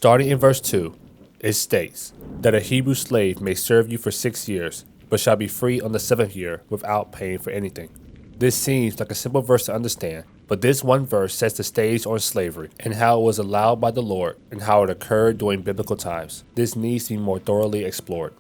Starting in verse 2, it states that a Hebrew slave may serve you for 6 years, but shall be free on the 7th year without paying for anything. This seems like a simple verse to understand, but this one verse sets the stage on slavery and how it was allowed by the Lord and how it occurred during biblical times. This needs to be more thoroughly explored.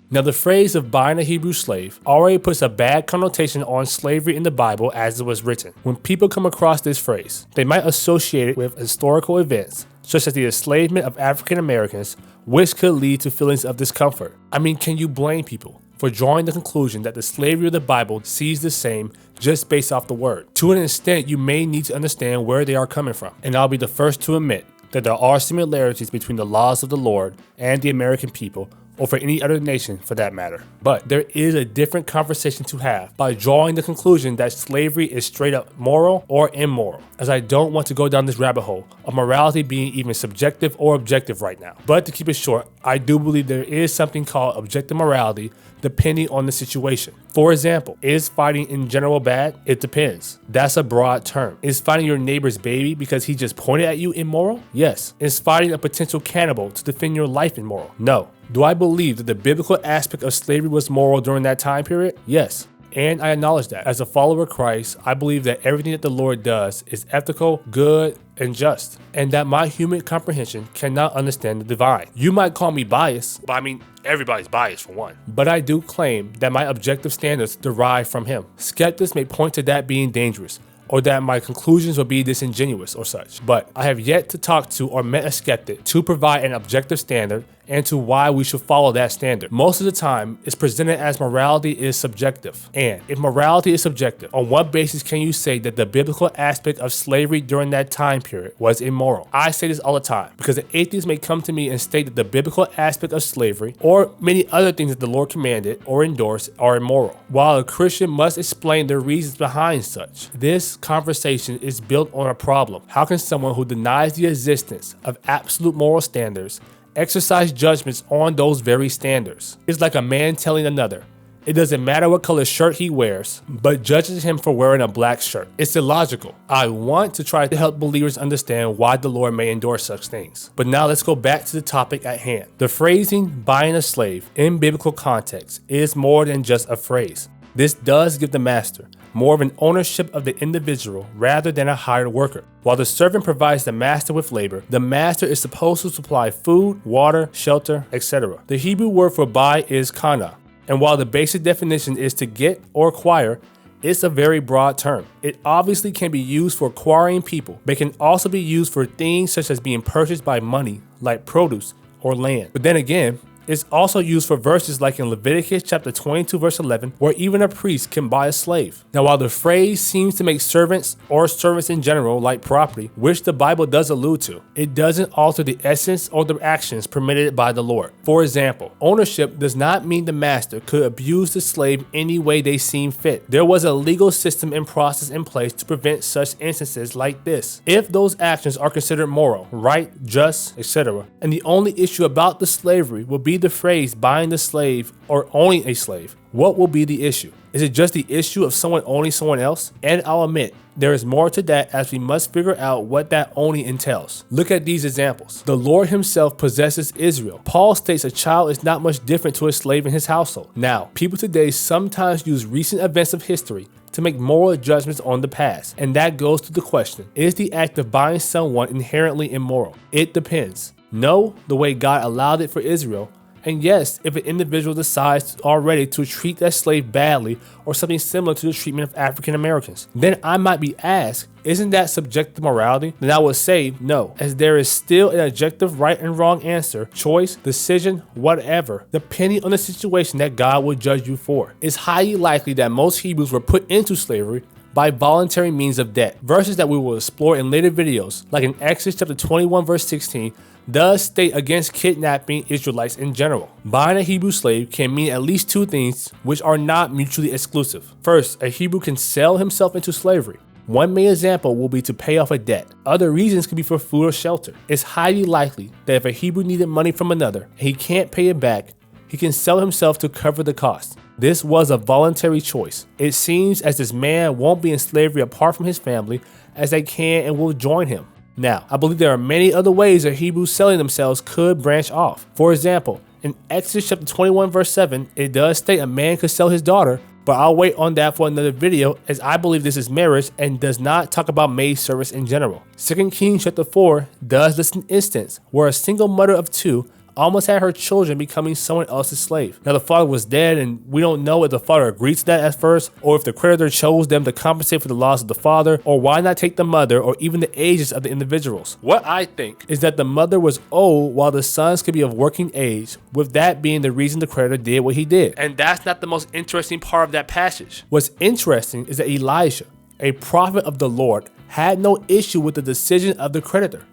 Now, the phrase of buying a Hebrew slave already puts a bad connotation on slavery in the Bible as it was written. When people come across this phrase, they might associate it with historical events, such as the enslavement of African Americans, which could lead to feelings of discomfort. I mean, can you blame people for drawing the conclusion that the slavery of the Bible sees the same just based off the word? To an extent, you may need to understand where they are coming from, and I'll be the first to admit that there are similarities between the laws of the Lord and the American people, or for any other nation for that matter. But there is a different conversation to have by drawing the conclusion that slavery is straight up moral or immoral, as I don't want to go down this rabbit hole of morality being even subjective or objective right now. But to keep it short, I do believe there is something called objective morality depending on the situation. For example, is fighting in general bad? It depends. That's a broad term. Is fighting your neighbor's baby because he just pointed at you immoral? Yes. Is fighting a potential cannibal to defend your life immoral? No. Do I believe that the biblical aspect of slavery was moral during that time period? Yes. And I acknowledge that. As a follower of Christ, I believe that everything that the Lord does is ethical, good, and just, and that my human comprehension cannot understand the divine. You might call me biased, but I mean, everybody's biased for one. But I do claim that my objective standards derive from him. Skeptics may point to that being dangerous, or that my conclusions will be disingenuous or such. But I have yet to talk to or met a skeptic to provide an objective standard and to why we should follow that standard. Most of the time, it's presented as morality is subjective. And if morality is subjective, on what basis can you say that the biblical aspect of slavery during that time period was immoral? I say this all the time because an atheist may come to me and state that the biblical aspect of slavery or many other things that the Lord commanded or endorsed are immoral, while a Christian must explain the reasons behind such. This conversation is built on a problem. How can someone who denies the existence of absolute moral standards exercise judgments on those very standards? It's like a man telling another, it doesn't matter what color shirt he wears, but judges him for wearing a black shirt. It's illogical. I want to try to help believers understand why the Lord may endorse such things. But now let's go back to the topic at hand. The phrasing buying a slave in biblical context is more than just a phrase. This does give the master more of an ownership of the individual rather than a hired worker. While the servant provides the master with labor, the master is supposed to supply food, water, shelter, etc. The Hebrew word for buy is kana, and while the basic definition is to get or acquire, it's a very broad term. It obviously can be used for acquiring people, but it can also be used for things such as being purchased by money, like produce or land. But then again, it's also used for verses like in Leviticus chapter 22 verse 11, where even a priest can buy a slave. Now, while the phrase seems to make servants or servants in general like property, which the Bible does allude to, it doesn't alter the essence or the actions permitted by the Lord. For example, ownership does not mean the master could abuse the slave any way they seem fit. There was a legal system and process in place to prevent such instances like this. If those actions are considered moral, right, just, etc., and the only issue about the slavery will be the phrase buying the slave or owning a slave, what will be the issue? Is it just the issue of someone owning someone else? And I'll admit, there is more to that as we must figure out what that owning entails. Look at these examples. The Lord himself possesses Israel. Paul states a child is not much different to a slave in his household. Now, people today sometimes use recent events of history to make moral judgments on the past. And that goes to the question, is the act of buying someone inherently immoral? It depends. No, the way God allowed it for Israel. And yes, if an individual decides already to treat that slave badly or something similar to the treatment of African Americans, then I might be asked, isn't that subjective morality? Then I would say no, as there is still an objective right and wrong answer, choice, decision, whatever, depending on the situation that God will judge you for. It's highly likely that most Hebrews were put into slavery by voluntary means of debt. Verses that we will explore in later videos, like in Exodus chapter 21 verse 16, does state against kidnapping Israelites in general. Buying a Hebrew slave can mean at least two things which are not mutually exclusive. First, a Hebrew can sell himself into slavery. One main example will be to pay off a debt. Other reasons could be for food or shelter. It's highly likely that if a Hebrew needed money from another and he can't pay it back, he can sell himself to cover the cost. This was a voluntary choice. It seems as this man won't be in slavery apart from his family, as they can and will join him. Now, I believe there are many other ways that Hebrews selling themselves could branch off. For example, in Exodus chapter 21 verse 7, it does state a man could sell his daughter, but I'll wait on that for another video, as I believe this is marriage and does not talk about maid service in general. 2 Kings chapter 4 does list an instance where a single mother of two almost had her children becoming someone else's slave. Now the father was dead, and we don't know if the father agreed to that at first, or if the creditor chose them to compensate for the loss of the father, or why not take the mother or even the ages of the individuals. What I think is that the mother was old while the sons could be of working age, with that being the reason the creditor did what he did. And that's not the most interesting part of that passage. What's interesting is that Elijah, a prophet of the Lord, had no issue with the decision of the creditor.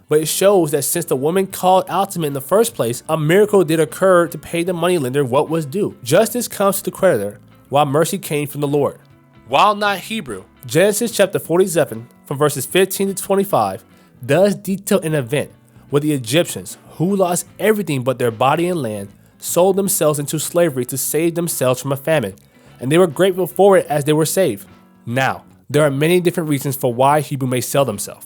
But it shows that since the woman called out to him in the first place, a miracle did occur to pay the moneylender what was due. Justice comes to the creditor, while mercy came from the Lord. While not Hebrew, Genesis chapter 47, from verses 15 to 25, does detail an event where the Egyptians, who lost everything but their body and land, sold themselves into slavery to save themselves from a famine, and they were grateful for it as they were saved. Now, there are many different reasons for why Hebrew may sell themselves.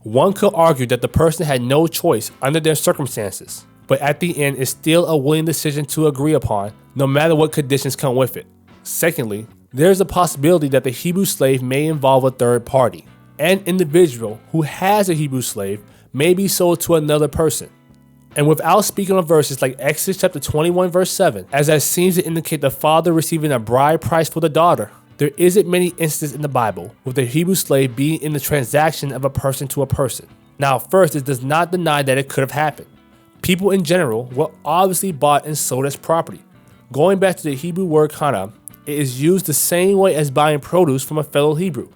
One could argue that the person had no choice under their circumstances, but at the end it's still a willing decision to agree upon, no matter what conditions come with it. Secondly, there is a possibility that the Hebrew slave may involve a third party. An individual who has a Hebrew slave may be sold to another person. And without speaking on verses like Exodus chapter 21 verse 7, as that seems to indicate the father receiving a bride price for the daughter, there isn't many instances in the Bible with the Hebrew slave being in the transaction of a person to a person. Now, first, it does not deny that it could have happened. People in general were obviously bought and sold as property. Going back to the Hebrew word kana, it is used the same way as buying produce from a fellow Hebrew.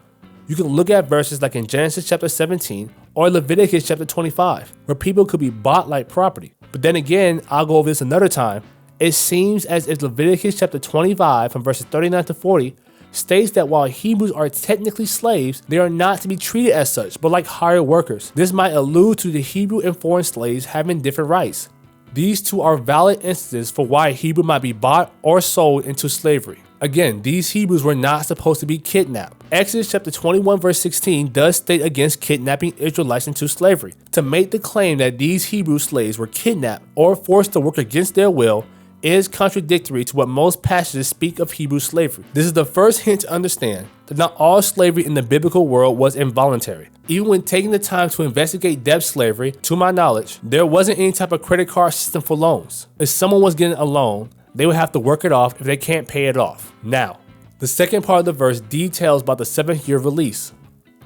You can look at verses like in Genesis chapter 17 or Leviticus chapter 25, where people could be bought like property. But then again, I'll go over this another time. It seems as if Leviticus chapter 25 from verses 39 to 40 states that while Hebrews are technically slaves, they are not to be treated as such, but like hired workers. This might allude to the Hebrew and foreign slaves having different rights. These two are valid instances for why Hebrew might be bought or sold into slavery. Again, these Hebrews were not supposed to be kidnapped. Exodus chapter 21 verse 16 does state against kidnapping Israelites into slavery. To make the claim that these Hebrew slaves were kidnapped or forced to work against their will is contradictory to what most passages speak of Hebrew slavery. This is the first hint to understand that not all slavery in the biblical world was involuntary. Even when taking the time to investigate debt slavery, to my knowledge, there wasn't any type of credit card system for loans. If someone was getting a loan, they would have to work it off if they can't pay it off. Now, the second part of the verse details about the 7th year release.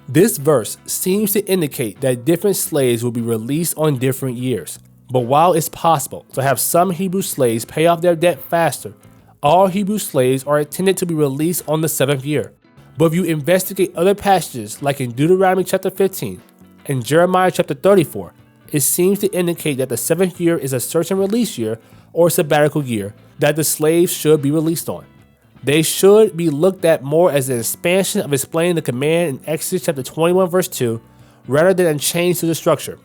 This verse seems to indicate that different slaves will be released on different years. But while it's possible to have some Hebrew slaves pay off their debt faster, all Hebrew slaves are intended to be released on the 7th year. But if you investigate other passages like in Deuteronomy chapter 15 and Jeremiah chapter 34, it seems to indicate that the 7th year is a search and release year or sabbatical year that the slaves should be released on. They should be looked at more as an expansion of explaining the command in Exodus chapter 21 verse 2 rather than a change to the structure.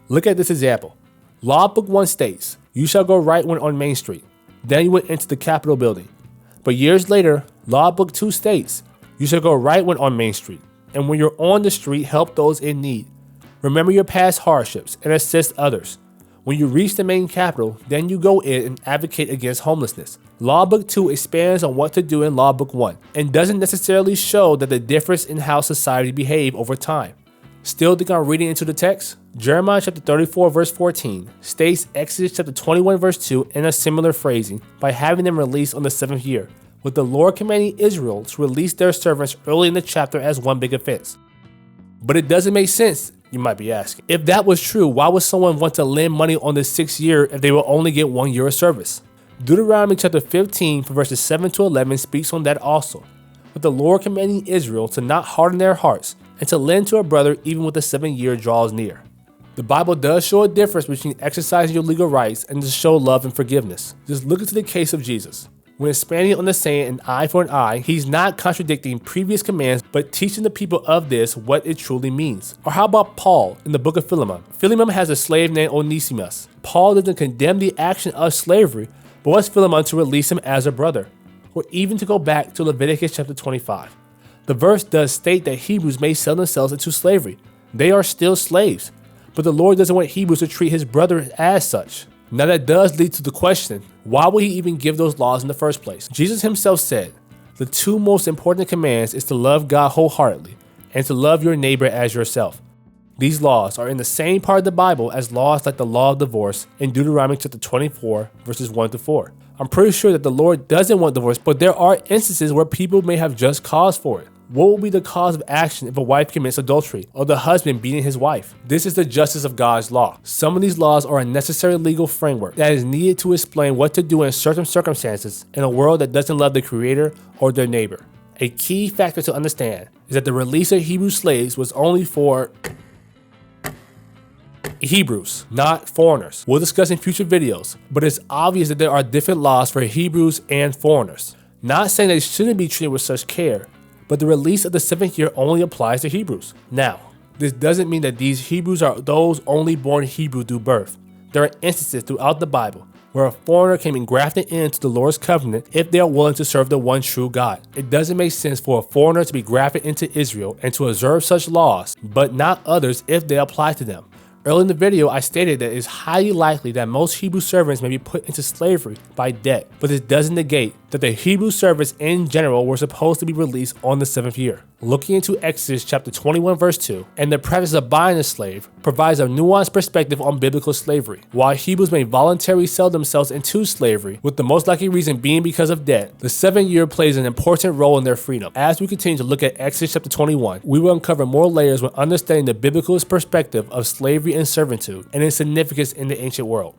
Look at this example. Law Book 1 states, "You shall go right when on Main Street." Then you went into the Capitol building. But years later, Law Book 2 states, "You shall go right when on Main Street, and when you're on the street, help those in need. Remember your past hardships and assist others. When you reach the main capital, then you go in and advocate against homelessness." Law Book 2 expands on what to do in Law Book 1 and doesn't necessarily show that the difference in how society behave over time. Still think I'm reading into the text? Jeremiah chapter 34 verse 14 states Exodus chapter 21 verse 2 in a similar phrasing by having them released on the 7th year, with the Lord commanding Israel to release their servants early in the chapter as one big offense. But it doesn't make sense, you might be asking. If that was true, why would someone want to lend money on the 6th year if they will only get 1 year of service? Deuteronomy chapter 15 from verses 7 to 11 speaks on that also, with the Lord commanding Israel to not harden their hearts and to lend to a brother even when the 7th year draws near. The Bible does show a difference between exercising your legal rights and to show love and forgiveness. Just look into the case of Jesus. When expanding on the saying an eye for an eye, he's not contradicting previous commands but teaching the people of this what it truly means. Or how about Paul in the book of Philemon? Philemon has a slave named Onesimus. Paul doesn't condemn the action of slavery, but wants Philemon to release him as a brother. Or even to go back to Leviticus chapter 25. The verse does state that Hebrews may sell themselves into slavery, They are still slaves, but the Lord doesn't want Hebrews to treat his brother as such. Now that does lead to the question, why would he even give those laws in the first place? Jesus himself said, the two most important commands is to love God wholeheartedly and to love your neighbor as yourself. These laws are in the same part of the Bible as laws like the law of divorce in Deuteronomy chapter 24, verses 1 to 4. I'm pretty sure that the Lord doesn't want divorce, but there are instances where people may have just cause for it. What will be the cause of action if a wife commits adultery or the husband beating his wife? This is the justice of God's law. Some of these laws are a necessary legal framework that is needed to explain what to do in certain circumstances in a world that doesn't love the Creator or their neighbor. A key factor to understand is that the release of Hebrew slaves was only for Hebrews, not foreigners. We'll discuss in future videos, but it's obvious that there are different laws for Hebrews and foreigners. Not saying they shouldn't be treated with such care, but the release of the 7th year only applies to Hebrews. Now, this doesn't mean that these Hebrews are those only born Hebrew through birth. There are instances throughout the Bible where a foreigner can be grafted into the Lord's covenant if they are willing to serve the one true God. It doesn't make sense for a foreigner to be grafted into Israel and to observe such laws, but not others if they apply to them. Early in the video, I stated that it is highly likely that most Hebrew servants may be put into slavery by debt, but this doesn't negate that the Hebrew servants in general were supposed to be released on the 7th year. Looking into Exodus chapter 21 verse 2, and the practice of buying a slave provides a nuanced perspective on biblical slavery. While Hebrews may voluntarily sell themselves into slavery, with the most likely reason being because of debt, the 7th year plays an important role in their freedom. As we continue to look at Exodus chapter 21, we will uncover more layers when understanding the biblical perspective of slavery and servitude and its significance in the ancient world.